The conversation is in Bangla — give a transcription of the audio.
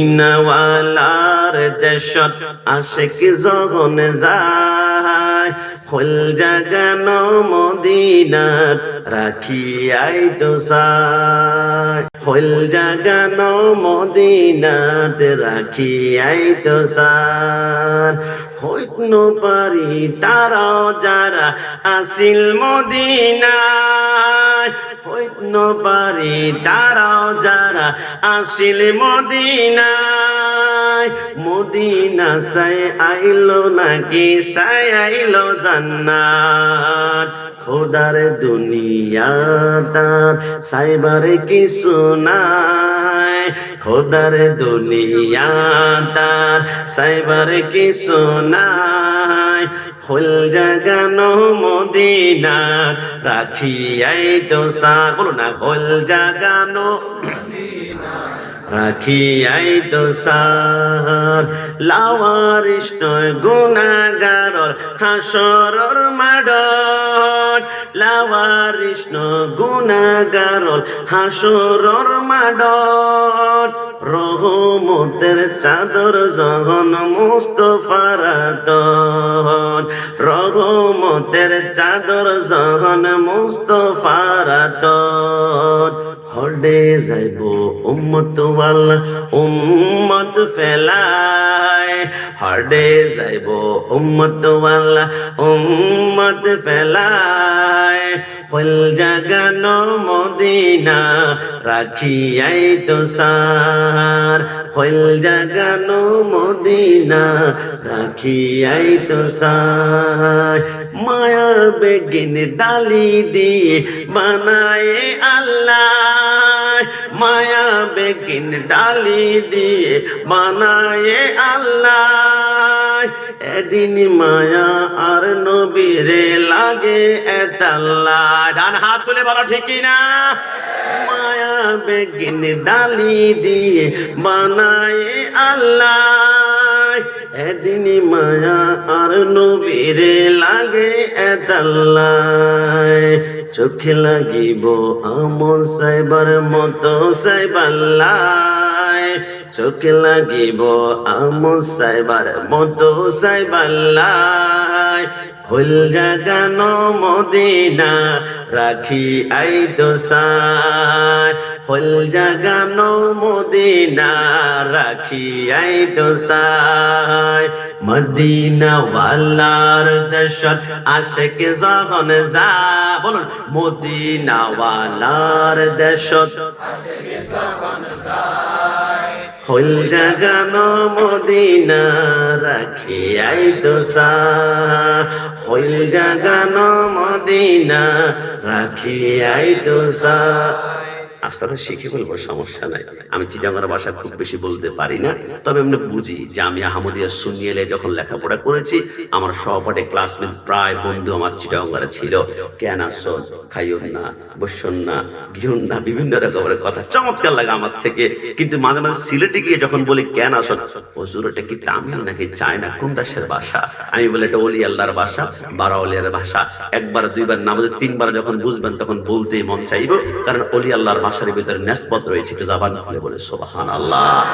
মদিনাওয়ালার দেশত আশিক যখন যায়, ফুল জাগানো মদিনাত রাখিয়াই তো চায়। ফুল জাগানো মদিনাত রাখিয়াই তো চায়। হইত পারি তারাও যারা আসিল মদিনায়, হইত পারি তারাও যারা আসিল মদিনায়। মদিনা সাই আইলো নাকি সাই আইলো জান্নাত। খোদার দুনিয়া তার সাইবার কিছু নাই, খোদার দুনিয়া তার সাইবার কিছু নাই। ফুল জাগানো মদিনা রাখিয়াই তো চায়। বলো না, ফুল জাগানো রাখিয়াই তো চায়। লাওয়ারিস নয় গুনাহগারর হাসরর মাডত, লাওয়ারিস নয় গুনাহগারর হাসরর মাডত। রহমতের চাদর যখন মুস্তাফার আতত, রহমতের চাদর যখন মুস্তাফার আতত। হডে যাইব উম্মত ওয়ালা উম্মত ফেলায়, হডে যাইব উম্মত ওয়ালা উম্মত ফেলায়। ফুল জাগানো মদিনা রাখিয়াই তো চায়, ফুল জাগানো মদিনা রাখিয়াই তো চায়। মায়া বেগিন ডালি দিয়ে বানায় আল্লাহ, মায়া বেগিন ডালি দিয়ে বানায় আল্লাহ। এদিন মায়া আর নবীরে লাগে এতাল্লাহ। ডান হাত তুলে বলো ঠিক না? মায়া বেগিন ডালি দিয়ে বানায় আল্লাহ। এদিন মায়া আর নবীরে লাগে এতাল্লাহ। চোখে লাগিব আমল সাইবার মতো সাইবাল্লাহ, চোখে লাগিব আমল সাইবার মতো সাইবাল্লাহ। ফুল জাগানো মদিনা রাখি আই তো চায়, ফুল জাগানো মদিনা রাখি আই তো চায়। মদিনা ওয়ালার দেশত আশিক যখন যায়, বলুন মদিনা ওয়ালার দেশত আশিক যখন যায়। ফুল জাগানো মদিনা রাখি আই তো চায়, ফুল জাগানো মদিনা রাখি আই তো চায়। আস্তে আস্তে শিখে বলবো, সমস্যা নাই। আমি চিটাগাঙ্গের ভাষা খুব বেশি বলতে পারি না, তবে আমি বুঝি যে আমি আহমদিয়া সুন্নিয়ালে যখন লেখাপড়া করেছি, আমার সহপাঠী ক্লাসমেট প্রায় বন্ধু আমার চিটাগাঙ্গের ছিল। কেন আসন, খাইউন না, বসুন না, ঘিউন না, বিভিন্ন রকমের কথা চমৎকার লাগে আমার থেকে। কিন্তু মাঝে মাঝে সিলেটে গিয়ে যখন বলি কেন আসন, হুজুর এটা কি তামিল নাকি চায়না, কোন দেশের ভাষা? আমি বলি এটা ওলি আল্লাহর ভাষা, বারা ওলিয়ার ভাষা। একবার দুইবার না বুঝে তিনবার যখন বুঝবেন তখন বলতেই মন চাইব, কারণ ওলি আল্লাহর ভাষার ভিতরে নেসবত রয়েছে। একটু জবান খুলে বলে সুবহানাল্লাহ।